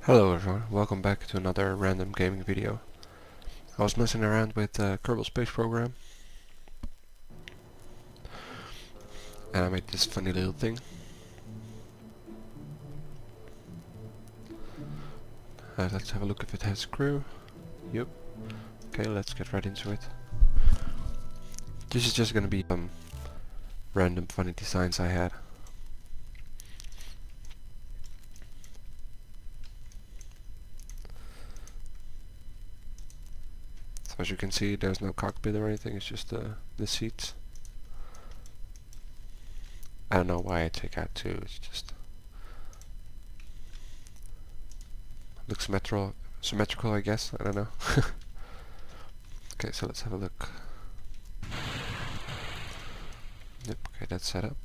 Hello everyone, welcome back to another random gaming video. I was messing around with Kerbal Space Program and I made this funny little thing. Let's have a look if it has crew. Yep. Okay, let's get right into it. This is just gonna be random funny designs I had. So as you can see, there's no cockpit or anything, it's just the seats. I don't know why I take out two, it's just looks symmetrical I guess, I don't know. Okay, so let's have a look. Yep, okay, that's set up.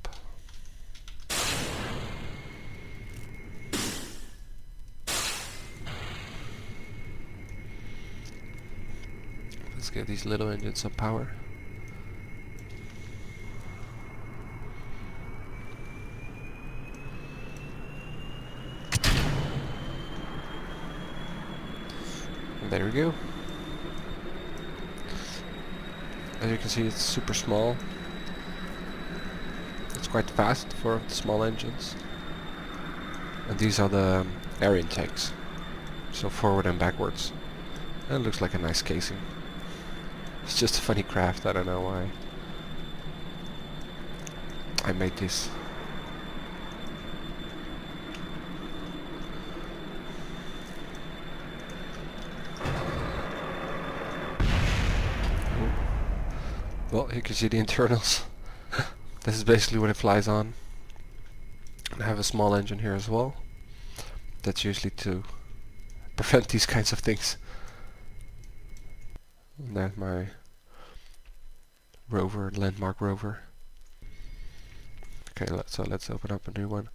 Let's give these little engines some power. And there we go. As you can see, it's super small. It's quite fast for the small engines. And these are the air intakes. So forward and backwards. And it looks like a nice casing. It's just a funny craft, I don't know why I made this. Well, you can see the internals. This is basically what it flies on. And I have a small engine here as well. That's usually to prevent these kinds of things. And there's my rover, landmark rover. Okay, let's open up a new one.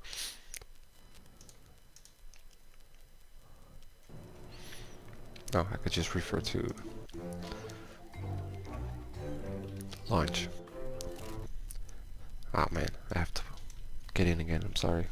No, I could just refer to launch. Ah man, I have to get in again, I'm sorry.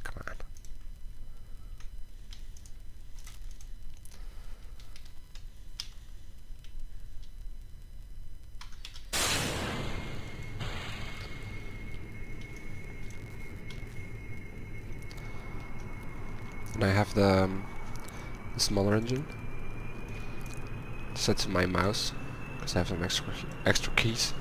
Come on. And I have the smaller engine set to my mouse because I have some extra keys.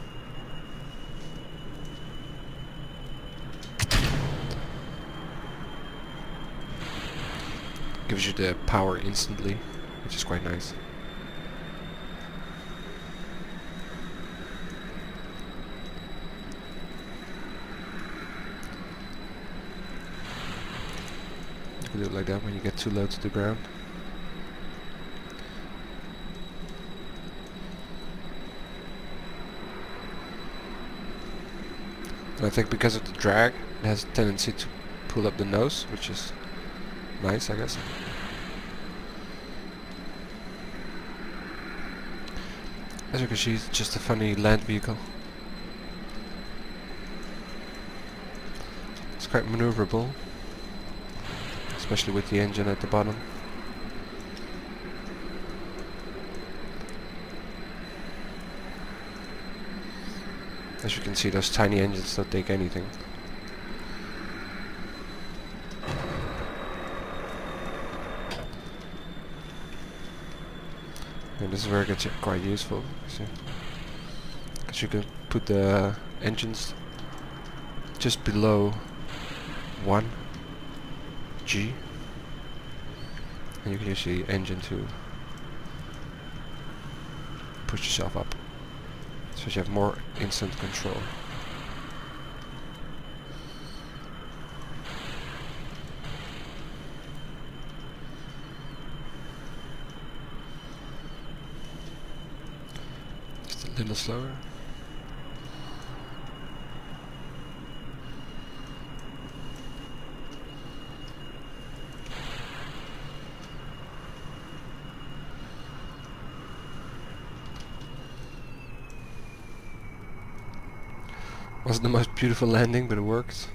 Gives you the power instantly, which is quite nice. You can do it like that when you get too low to the ground. And I think because of the drag, it has a tendency to pull up the nose, which is nice, I guess. As you can see, it's just a funny land vehicle. It's quite maneuverable, especially with the engine at the bottom. As you can see, those tiny engines don't take anything. And this is where it gets quite useful, because you can put the engines just below 1G, and you can use the engine to push yourself up, so you have more instant control. Just a little slower. Wasn't the most beautiful landing, but it worked.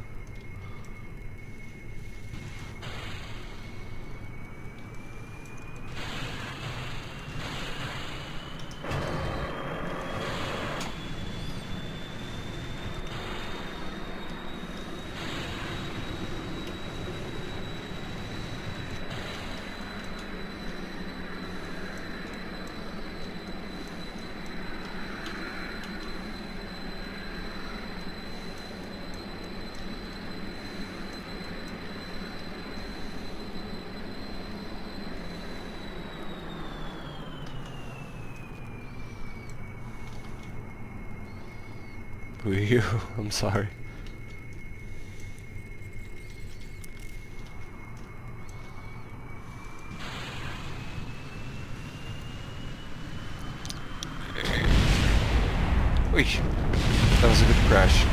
Who are you? I'm sorry. Whee! That was a good crash.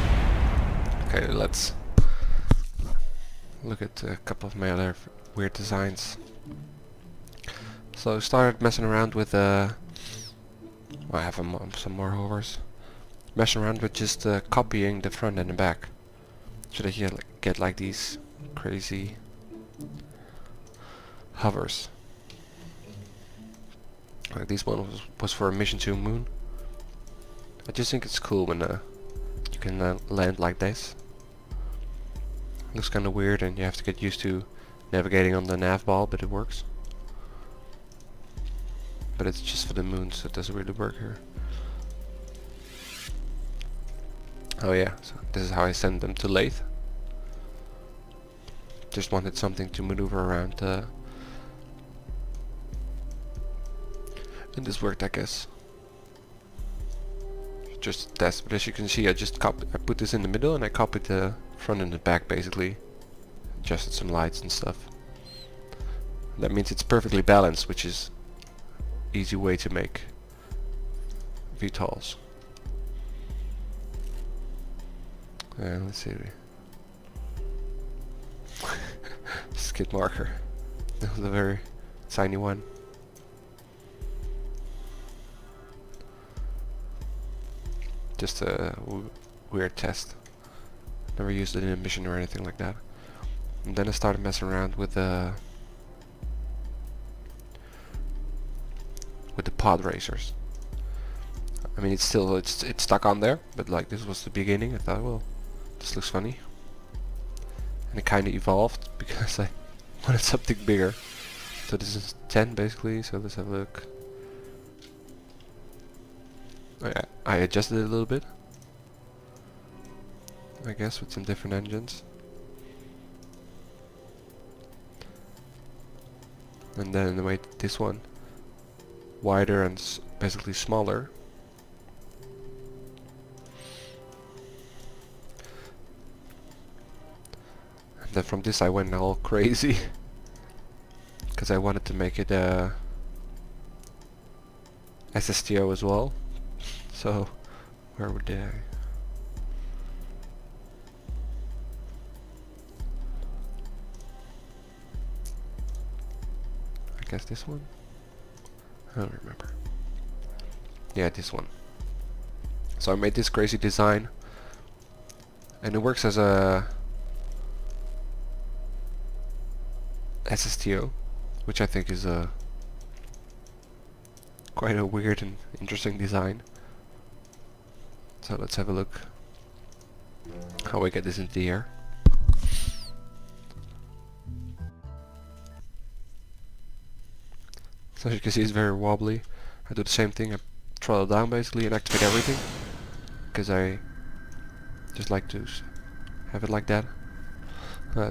Okay, let's look at a couple of my other weird designs. So I started messing around with well, I have some more hovers. Messing around with just copying the front and the back, so that you get like these crazy hovers. Like this one was for a mission to Moon. I just think it's cool when you can land like this. Looks kind of weird, and you have to get used to navigating on the nav ball, but it works. But it's just for the moon, so it doesn't really work here. Oh yeah, so this is how I send them to Lathe. Just wanted something to maneuver around, and this worked, I guess. Just test, but as you can see, I put this in the middle and I copied the front and the back basically. Adjusted some lights and stuff. That means it's perfectly balanced, which is easy way to make VTOLs. Let's see. Skid marker. That was a very tiny one. Just a weird test. Never used it in a mission or anything like that. And then I started messing around with the pod racers. I mean, it's stuck on there, but like this was the beginning. I thought, well, this looks funny, and it kind of evolved because I wanted something bigger. So this is 10 basically. So let's have a look. I adjusted it a little bit, I guess, with some different engines. And then I made this one wider and basically smaller. And then from this I went all crazy because I wanted to make it SSTO as well. So where would I? I guess this one? I don't remember. Yeah, this one. So I made this crazy design, and it works as a SSTO, which I think is quite a weird and interesting design. So let's have a look how we get this into the air. So as you can see, it's very wobbly. I do the same thing. I throttle down basically and activate everything, because I just like to have it like that.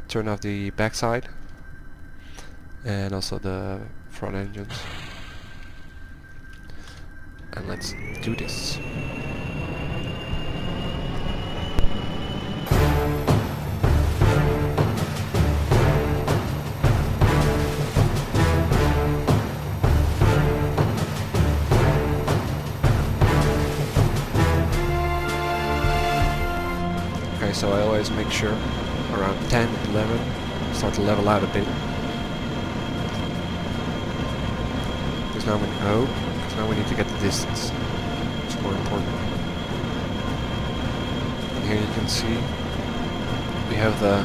Turn off the backside and also the front engines. And let's do this. Okay, so I always make sure around 10, 11, start to level out a bit. Because now we need to get the distance. It's more important. here you can see we have the,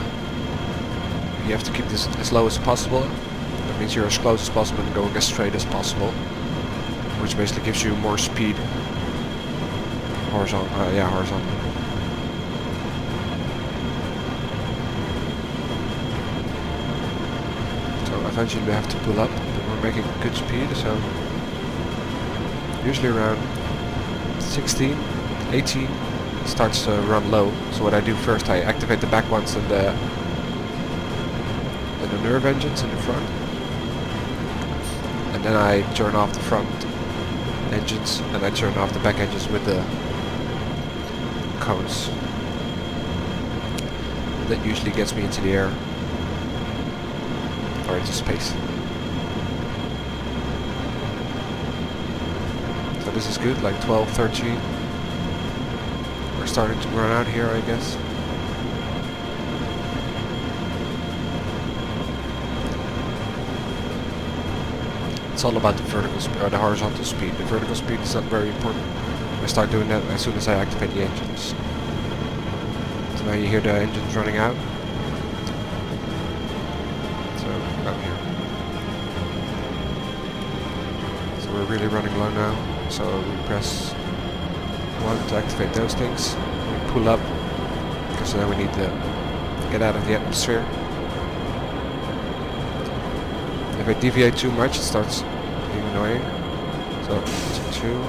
you have to keep this as low as possible. That means you're as close as possible and going as straight as possible, which basically gives you more speed. Horizontal, yeah, horizontal. So eventually we have to pull up, but we're making good speed, so usually around 16, 18 it starts to run low. So what I do first, I activate the back ones and the nerve engines in the front, and then I turn off the front engines and I turn off the back engines with the cones. That usually gets me into the air or into space. So this is good, like 12, 13. We're starting to run out here, I guess. It's all about the vertical speed or the horizontal speed. The vertical speed is not very important. I start doing that as soon as I activate the engines. So now you hear the engines running out. So out here. So we're really running low now. So we press 1 to activate those things. We pull up because then we need to get out of the atmosphere. If I deviate too much, it starts being annoying. So 2.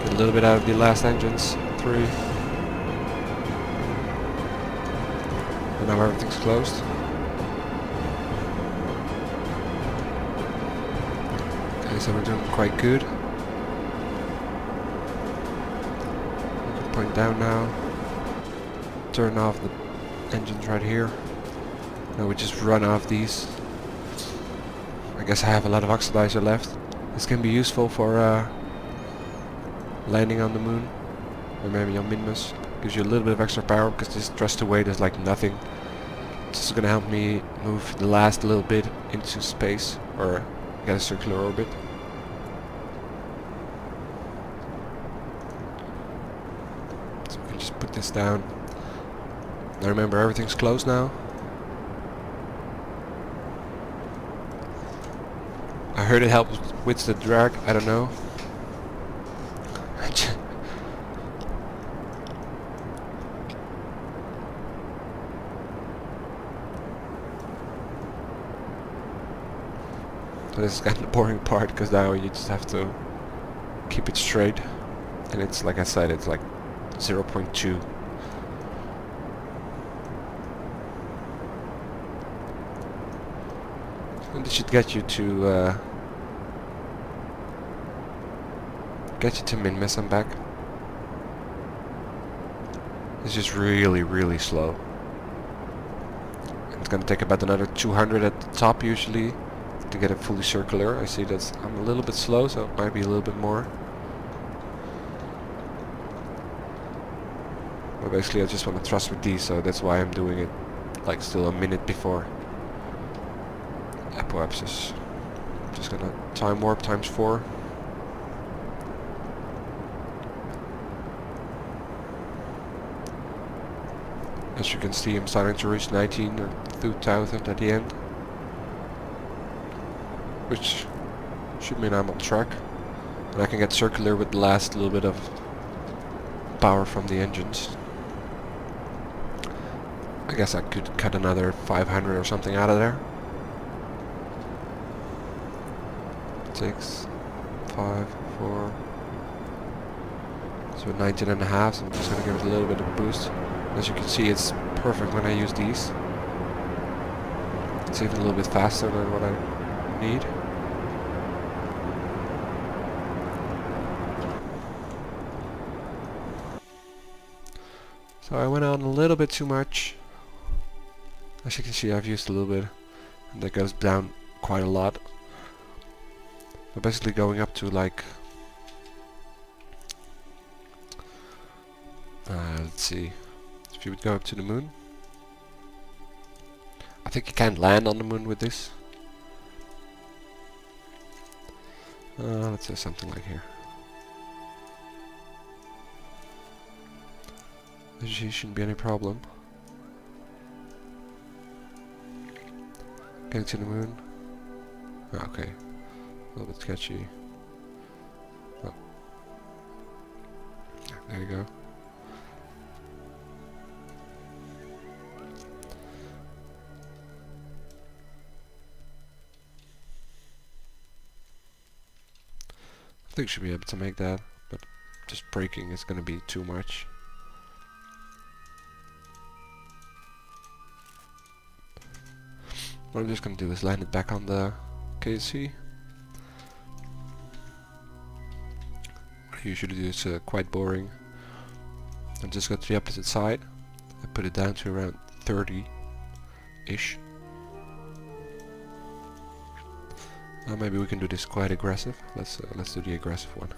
Get a little bit out of the last engines. 3. And now everything's closed. Okay, so we're doing quite good. Point down now. Turn off the engines right here. Now we just run off these. I guess I have a lot of oxidizer left. This can be useful for landing on the moon, or maybe on Minmus. Gives you a little bit of extra power because this thrust to weight is like nothing. This is gonna help me move the last little bit into space or get a circular orbit. So we can just put this down. Now remember, everything's closed now. I heard it helps with the drag, I don't know. So this is kind of the boring part because now you just have to keep it straight. And it's, like I said, it's like 0.2. And this should get you to Minmus and back. It's just really, really slow. And it's gonna take about another 200 at the top usually to get it fully circular. I see that I'm a little bit slow, so it might be a little bit more. But basically I just want to thrust with these, so that's why I'm doing it like still a minute before apoapsis. Just gonna time warp times 4. As you can see, I'm starting to reach 19 or 2000 at the end, which should mean I'm on track, and I can get circular with the last little bit of power from the engines. I guess I could cut another 500 or something out of there. 6, 5, 4. So 19.5, so I'm just going to give it a little bit of a boost. As you can see, it's perfect when I use these. It's even a little bit faster than what I need. So I went on a little bit too much. As you can see, I've used a little bit, and that goes down quite a lot. But basically going up to like, let's see, if you would go up to the moon. I think you can't land on the moon with this. Let's say something like here. There shouldn't be any problem. Getting to the moon. Oh, okay. A little bit sketchy. Oh. Yeah, there you go. I think we should be able to make that, but just breaking is going to be too much. What I'm just going to do is land it back on the KSP. What I usually do is quite boring. I just go to the opposite side. I put it down to around 30-ish. Maybe we can do this quite aggressive. Let's do the aggressive one.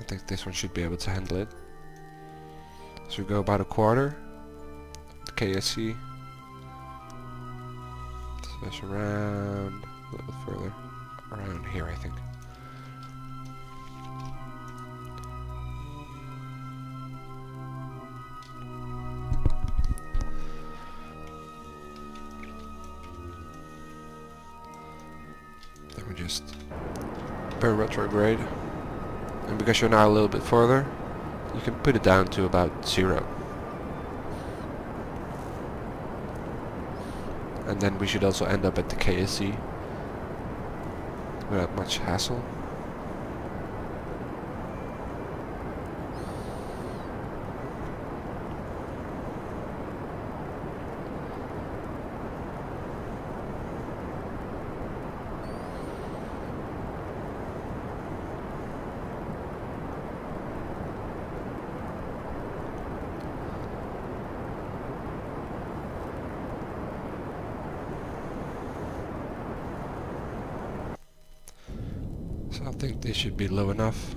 I think this one should be able to handle it. So we go about a quarter. The KSP. Smash around a little bit further. Around here, I think. Then we just per retrograde. And because you're now a little bit further, you can put it down to about 0. And then we should also end up at the KSP without much hassle. So I think this should be low enough.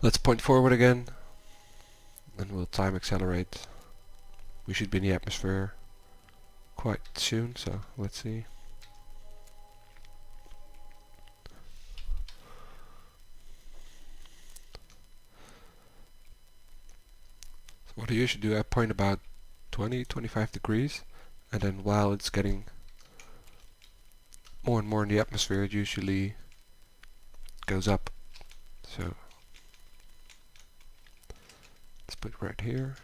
Let's point forward again, and we'll time accelerate. We should be in the atmosphere quite soon, so let's see. So what I usually do, I point about 20-25 degrees, and then while it's getting more and more in the atmosphere, it usually goes up. So let's put it right here.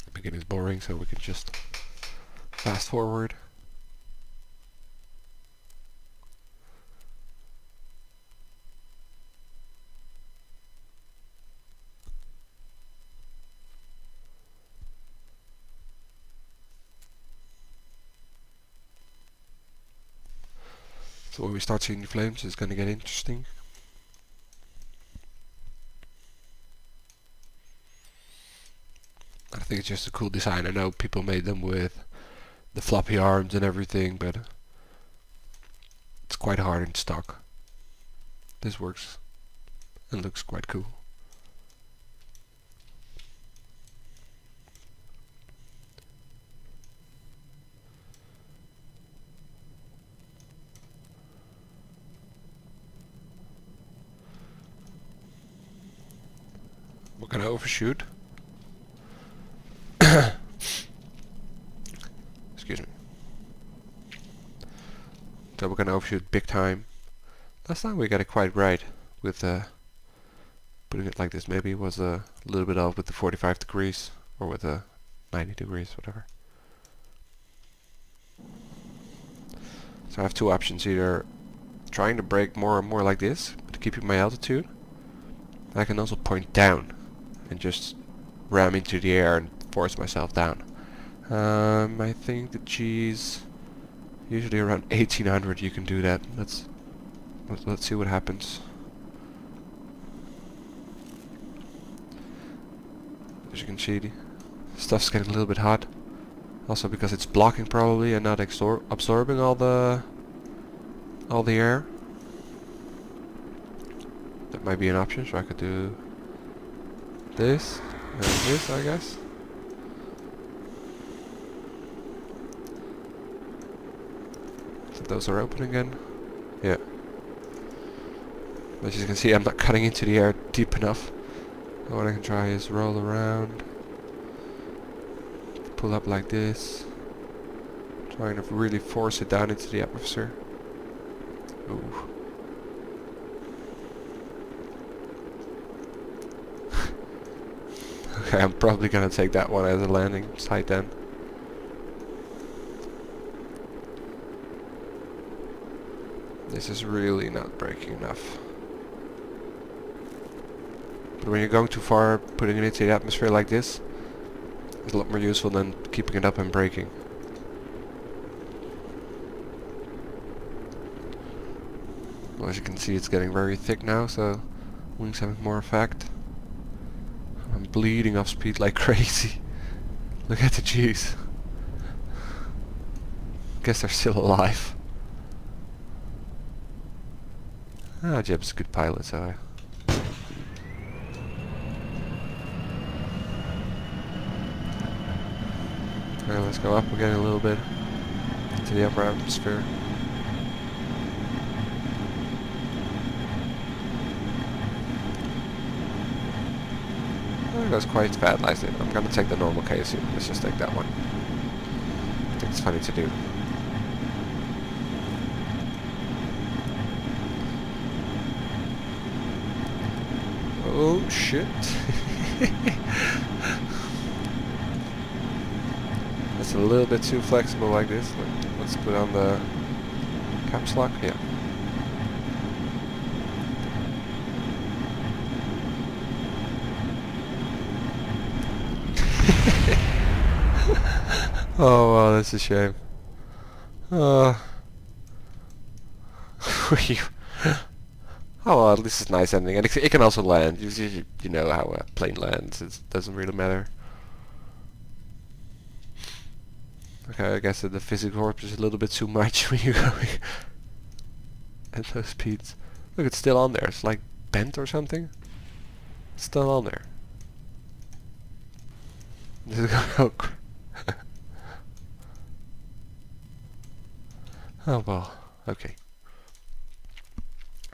The beginning is boring, so we can just fast forward. So when we start seeing the flames, it's going to get interesting. I think it's just a cool design. I know people made them with the floppy arms and everything, but it's quite hard in stock. This works and looks quite cool. We're gonna overshoot. Excuse me. So we're gonna overshoot big time. Last time we got it quite right with putting it like this. Maybe it was a little bit off with the 45 degrees or with the 90 degrees, whatever. So I have two options: either trying to brake more and more like this to keep my altitude. I can also point down and just ram into the air and force myself down. I think the G's usually around 1800 you can do that. Let's see what happens. As you can see, the stuff's getting a little bit hot. Also because it's blocking probably and not absorbing all the air. That might be an option, so I could do this and this, I guess. So those are open again. Yeah. As you can see, I'm not cutting into the air deep enough. So what I can try is roll around, pull up like this, trying to really force it down into the atmosphere. Ooh. Okay, I'm probably gonna take that one as a landing site then. This is really not braking enough. But when you're going too far, putting it into the atmosphere like this is a lot more useful than keeping it up and braking. Well, as you can see, it's getting very thick now, so wings having more effect. I'm bleeding off speed like crazy. Look at the G's. Guess they're still alive. Ah, Jeb's a good pilot, so Alright, let's go up again a little bit into the upper atmosphere. That was quite fat, I think. I'm gonna take the normal KSP. Let's just take that one. I think it's funny to do. Oh shit. It's a little bit too flexible like this. Let's put on the caps lock. Yeah. Oh wow, that's a shame. Oh well, this is nice ending, and it can also land. You know how a plane lands. It doesn't really matter. Okay, I guess that the physical warp is a little bit too much when you're going at those speeds. Look, it's still on there. It's like bent or something. It's still on there. Oh well, okay.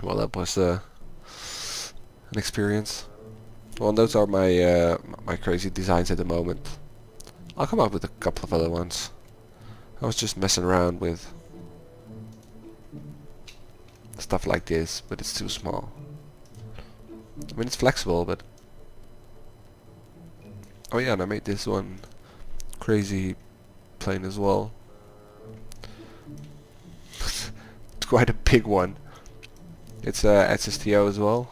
Well, that was an experience. Well, those are my my crazy designs at the moment. I'll come up with a couple of other ones. I was just messing around with stuff like this, but it's too small. I mean, it's flexible, but... Oh yeah, and I made this one crazy plane as well. It's quite a big one. It's SSTO as well.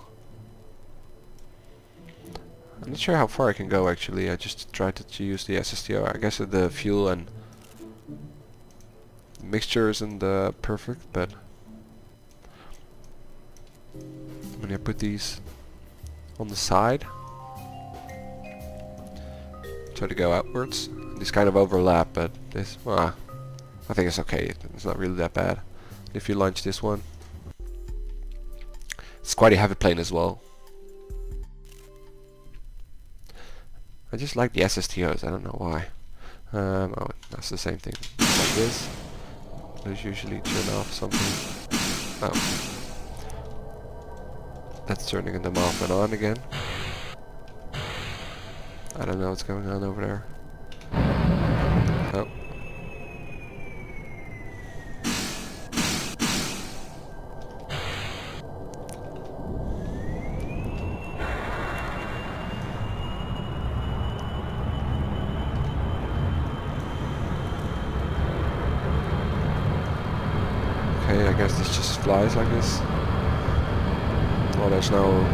I'm not sure how far I can go actually. I just tried to use the SSTO. I guess the fuel and mixture isn't perfect, but when I put these on the side, try to go outwards. These kind of overlap, but this, well, I think it's okay. It's not really that bad. If you launch this one, it's quite a heavy plane as well. I just like the SSTOs, I don't know why. Oh, that's the same thing. Like this. Those usually turn off something. Oh. That's turning them off and on again. I don't know what's going on over there. Oh. Okay, I guess this just flies like this. Well, there's no...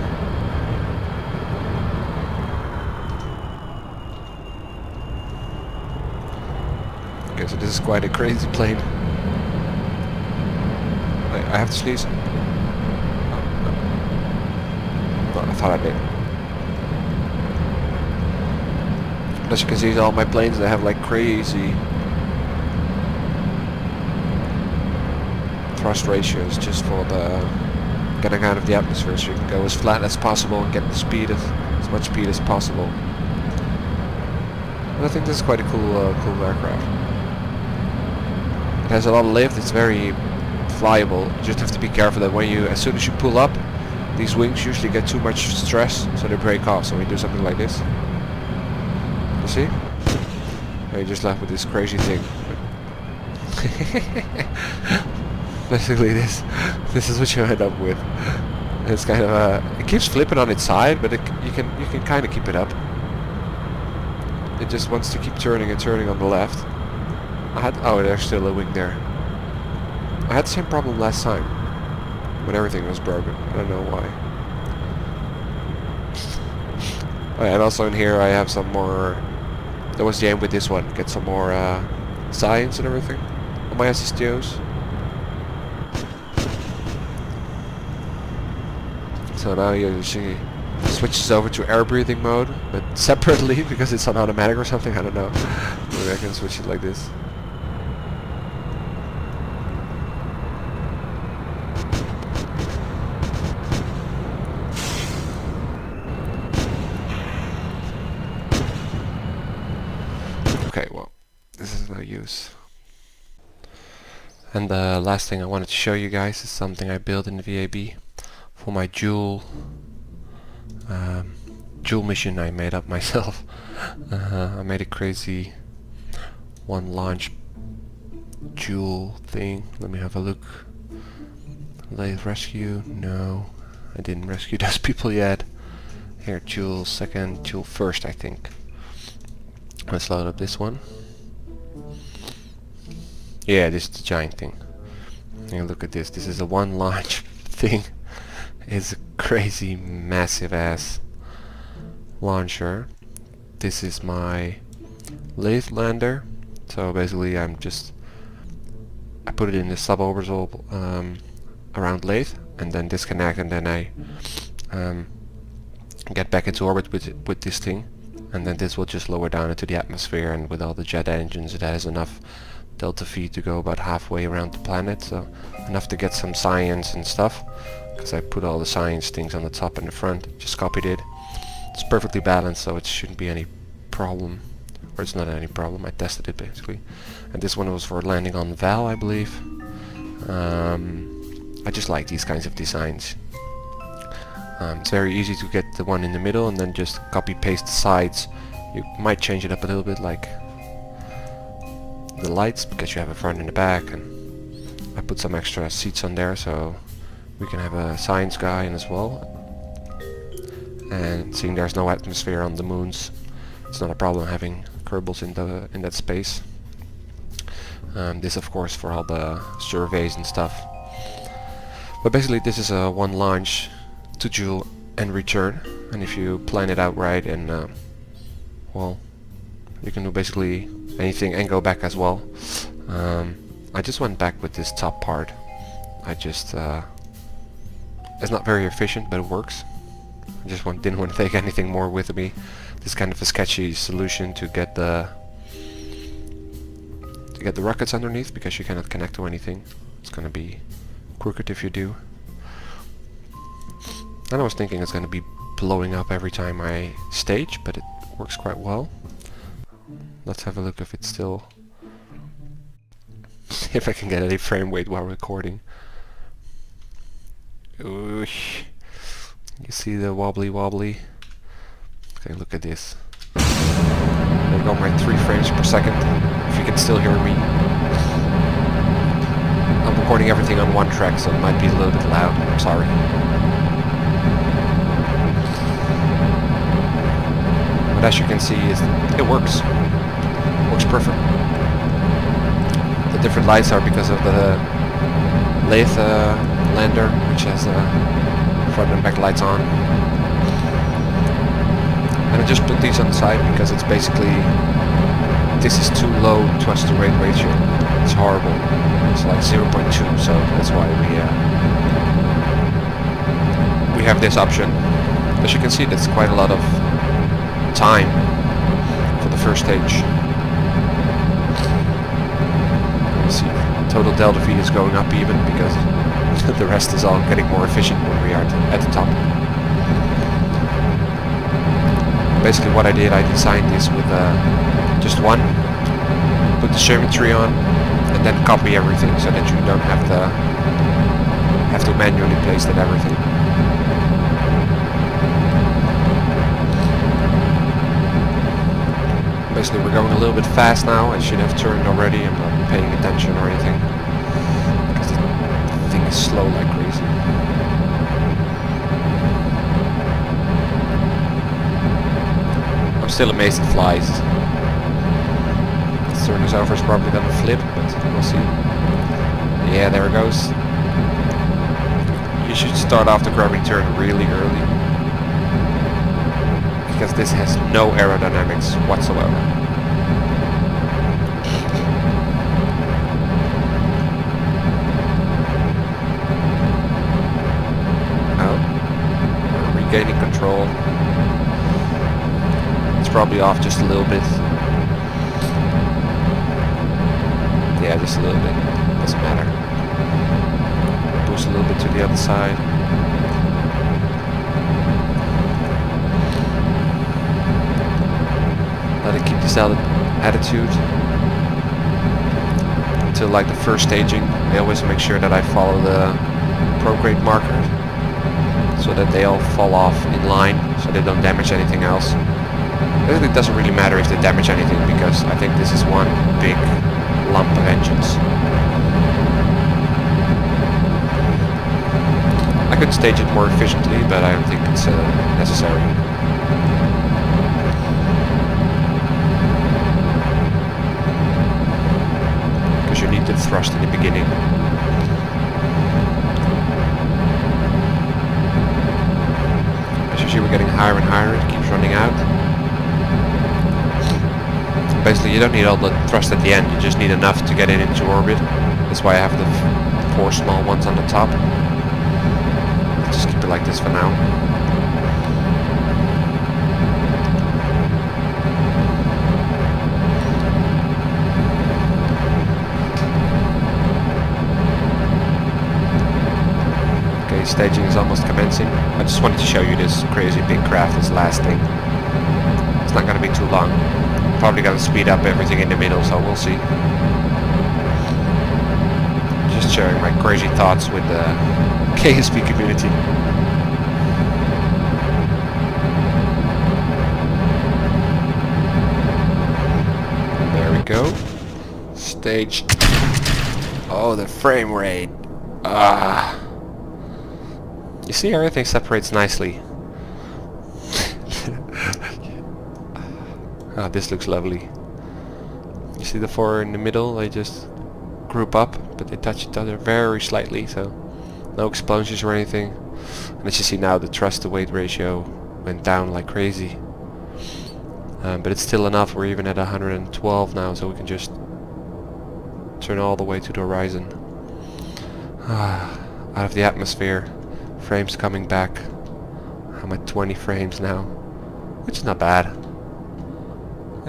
Okay, so this is quite a crazy plane. I have to sneeze. Oh, no. Well, I thought I did. But as you can see, all my planes, they have like crazy thrust ratios just for the getting out of the atmosphere, so you can go as flat as possible and get the speed as much speed as possible. And I think this is quite a cool cool aircraft. It has a lot of lift. It's very flyable. You just have to be careful that when you, as soon as you pull up, these wings usually get too much stress, so they break off. So we do something like this. You see? And you're just left with this crazy thing. Basically, this is what you end up with. It's kind of it keeps flipping on its side, but you can kind of keep it up. It just wants to keep turning and turning on the left. Oh, there's still a wing there. I had the same problem last time when everything was broken. I don't know why. Oh, and also in here I have some more. That was the aim with this one. Get some more science and everything on my SSTOs. So now you see switches over to air breathing mode, but separately because it's on automatic or something. I don't know. Maybe I can switch it like this. Okay, well, this is no use. And the last thing I wanted to show you guys is something I built in the VAB for my Joule mission I made up myself. I made a crazy one launch Joule thing. Let me have a look. Lathe rescue? No, I didn't rescue those people yet. Here, Joule second, Joule first, I think. Let's load up this one. Yeah, this is the giant thing. And look at this. This is a one launch thing. It's a crazy massive ass launcher. This is my lathe lander. So basically I put it in the suborbital around lathe and then disconnect, and then I get back into orbit with this thing, and then this will just lower down into the atmosphere, and with all the jet engines it has enough delta V to go about halfway around the planet, so enough to get some science and stuff, because I put all the science things on the top and the front, just copied it. It's perfectly balanced, so it shouldn't be any problem, or it's not any problem. I tested it basically. And this one was for landing on Val, I believe. I just like these kinds of designs. It's very easy to get the one in the middle and then just copy paste the sides. You might change it up a little bit, like the lights, because you have a front and a back, and I put some extra seats on there so we can have a science guy in as well. And seeing there's no atmosphere on the moons, it's not a problem having Kerbals in that space. This of course for all the surveys and stuff. But basically this is a one launch to Joule and return, and if you plan it out right, and well, you can do basically anything and go back as well. I just went back with this top part. It's not very efficient, but it works. I just didn't want to take anything more with me. This kind of a sketchy solution to get the rockets underneath, because you cannot connect to anything. It's gonna be crooked if you do. And I was thinking it's gonna be blowing up every time I stage, but it works quite well. Let's have a look if it's still if I can get any frame rate while recording. Oosh. You see the wobbly. Okay, look at this. There go my 3 frames per second. If you can still hear me. I'm recording everything on one track, so it might be a little bit loud. I'm sorry. But as you can see, it works. Works perfect. The different lights are because of the lathe lander, which has front and back lights on. And I just put these on the side because it's basically, this is too low thrust to rate ratio. It's horrible. It's like 0.2, so that's why we have this option. As you can see, that's quite a lot of time for the first stage. You see, total delta V is going up even because the rest is all getting more efficient when we are at the top. Basically what I did, I designed this with just one, put the geometry on, and then copy everything so that you don't have to manually place that everything. Obviously we're going a little bit fast now. I should have turned already. I'm not paying attention or anything. Because the thing is slow like crazy. I'm still amazed it flies. This turn is over is probably gonna flip, but we'll see. Yeah, there it goes. You should start off the grabbing turn really early. Because this has no aerodynamics whatsoever. Oh, we're regaining control. It's probably off just a little bit. Yeah, just a little bit. Doesn't matter. Boost a little bit to the other side. Let it keep this attitude until like the first staging. I always make sure that I follow the prograde marker so that they all fall off in line so they don't damage anything else. It doesn't really matter if they damage anything because I think this is one big lump of engines. I could stage it more efficiently, but I don't think it's necessary. Because you need the thrust in the beginning. As you see, we're getting higher and higher, it keeps running out. Basically, you don't need all the thrust at the end, you just need enough to get it into orbit. That's why I have the 4 small ones on the top. Let's just keep it like this for now. Okay, staging is almost commencing. I just wanted to show you this crazy big craft, this last thing. It's not going to be too long. Probably going to speed up everything in the middle, so we'll see. Just sharing my crazy thoughts with the KSP community. There we go. Stage. Oh, the frame rate. Ah. You see, everything separates nicely. Ah, this looks lovely. You see the 4 in the middle, they just group up, but they touch each other very slightly, so no explosions or anything. And as you see now, the thrust to weight ratio went down like crazy. But it's still enough, we're even at 112 now, so we can just turn all the way to the horizon. Out of the atmosphere, frames coming back. I'm at 20 frames now, which is not bad.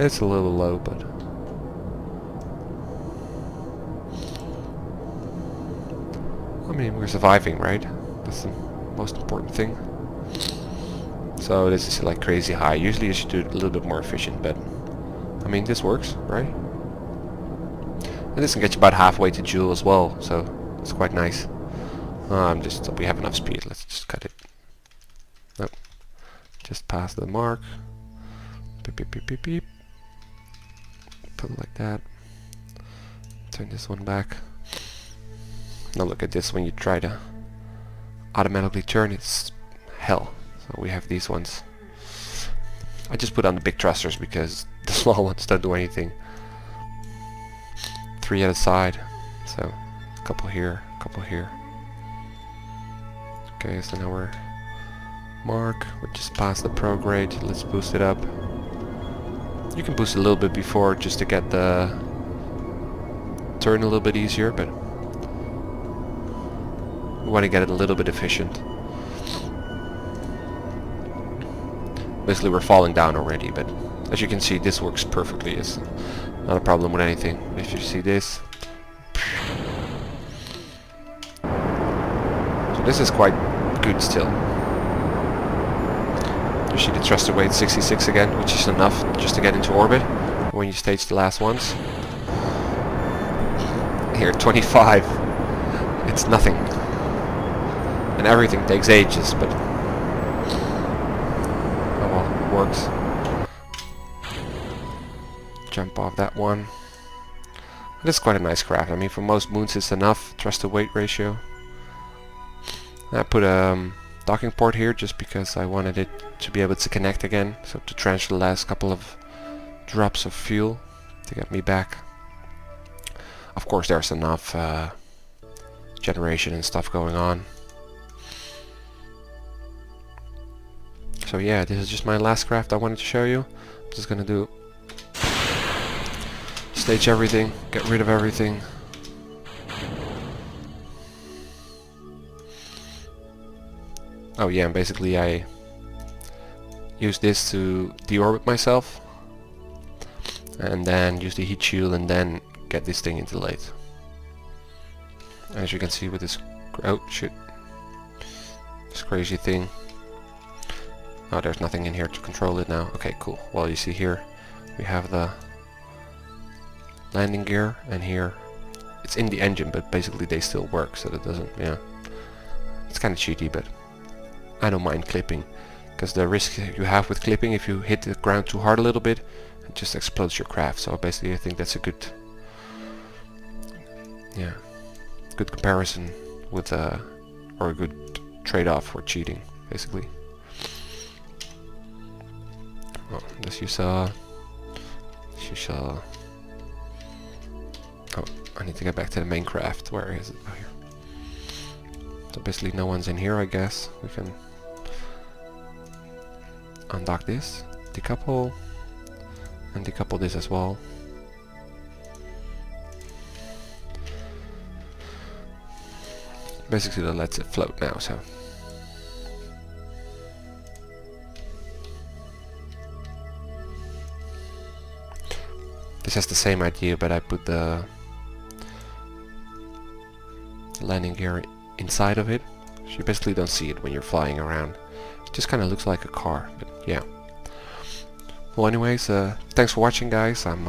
It's a little low, but I mean, we're surviving, right? That's the most important thing. So this is like crazy high. Usually you should do it a little bit more efficient, but I mean, this works, right? And this can get you about halfway to Joule as well, so it's quite nice. We have enough speed. Let's just cut it. Nope. Just past the mark. Beep, beep, beep, beep, beep. Put it like that. Turn this one back. Now look at this, when you try to automatically turn, it's hell. So we have these ones. I just put on the big thrusters because the small ones don't do anything. 3 at a side. So a couple here, a couple here. Okay, so now we're just past the prograde. Let's boost it up. You can boost a little bit before just to get the turn a little bit easier, but we want to get it a little bit efficient. Basically we're falling down already, but as you can see, this works perfectly. It's not a problem with anything. If you see this, so this is quite good still. You see the thruster weight 66 again, which is enough just to get into orbit when you stage the last ones. Here, 25. It's nothing. And everything takes ages, but oh well, it works. jump off that one. This is quite a nice craft. I mean, for most moons it's enough thrust to weight ratio. I put a docking port here just because I wanted it to be able to connect again, so to transfer the last couple of drops of fuel to get me back. Of course there's enough generation and stuff going on. So yeah, this is just my last craft I wanted to show you. I'm just gonna do stage everything, get rid of everything. Oh yeah, and basically I use this to deorbit myself and then use the heat shield and then get this thing into late. As you can see with this, oh shit, this crazy thing. Oh, there's nothing in here to control it now. Okay, cool. Well, you see here we have the landing gear, and here it's in the engine, but basically they still work, so that doesn't, yeah, it's kind of cheaty, but I don't mind clipping, because the risk you have with clipping, if you hit the ground too hard a little bit, it just explodes your craft. So basically I think that's a good, yeah, good comparison with or a good trade-off for cheating, basically. Oh, this you saw. Oh, I need to get back to the main craft. Where is it? Oh, here. So basically no one's in here, I guess. We can undock this, decouple, and decouple this as well. Basically that lets it float now, so. This has the same idea, but I put the landing gear inside of it, so you basically don't see it when you're flying around. It just kind of looks like a car, but yeah. Well, anyways, thanks for watching, guys. I'm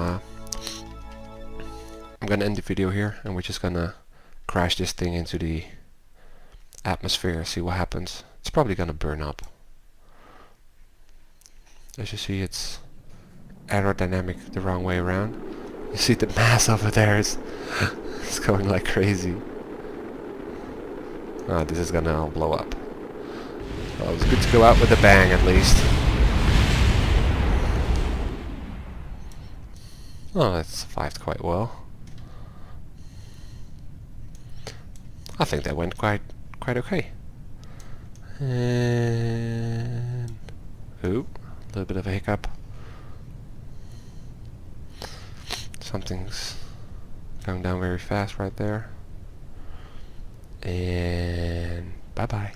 gonna end the video here, and we're just gonna crash this thing into the atmosphere, see what happens. It's probably gonna burn up. As you see, it's aerodynamic the wrong way around. You see the mass over there is it's going like crazy. Oh, this is gonna all blow up. Well, it's good to go out with a bang at least. Oh, that survived quite well. I think that went quite okay. And ooh, a little bit of a hiccup. Something's going down very fast right there. And bye bye.